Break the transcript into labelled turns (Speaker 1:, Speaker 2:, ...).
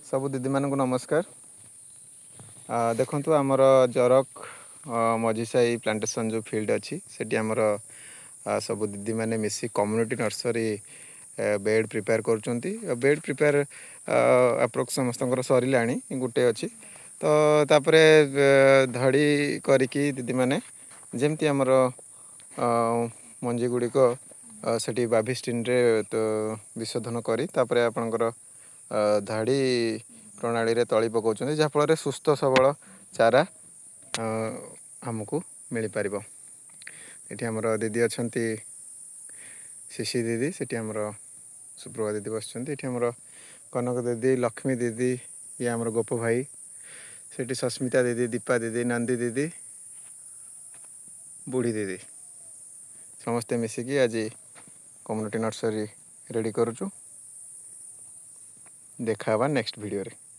Speaker 1: सबु दीदी मानक नमस्कार। देखंतु आमर जरक मझीसाई प्लांटेशन जो फील्ड अच्छी सेठी आमर सबु दीदी माने मिसी कम्युनिटी नर्सरी बेड प्रिपेयर करचंती। बेड प्रिपेयर अप्रोक्स समस्त सरिला गोटे अच्छी तो तापरे धड़ी करिकी दीदी माने जेमती आमर मंजी गुड़िक सेठी बाभिस्टिन रे तो विशोधन करी तापरे आपनकर धाड़ी प्रणाली रे तली पकाउछन्ती जहाँफल सुस्थ सबल चारा आमको मिल पार। ये आमर दीदी अच्छा शिशी दीदी सेठी आमर सुप्रभा दीदी बसुँच ये आमर कनक दीदी लक्ष्मी दीदी ये आमर गोप भाई सेठी सस्मिता दीदी दीपा दीदी नंदी दीदी बुढ़ी दीदी समस्ते मिसिकी आज कम्युनिटी नर्सरी रेडी करुचु। देखा नेक्स्ट वीडियो रे।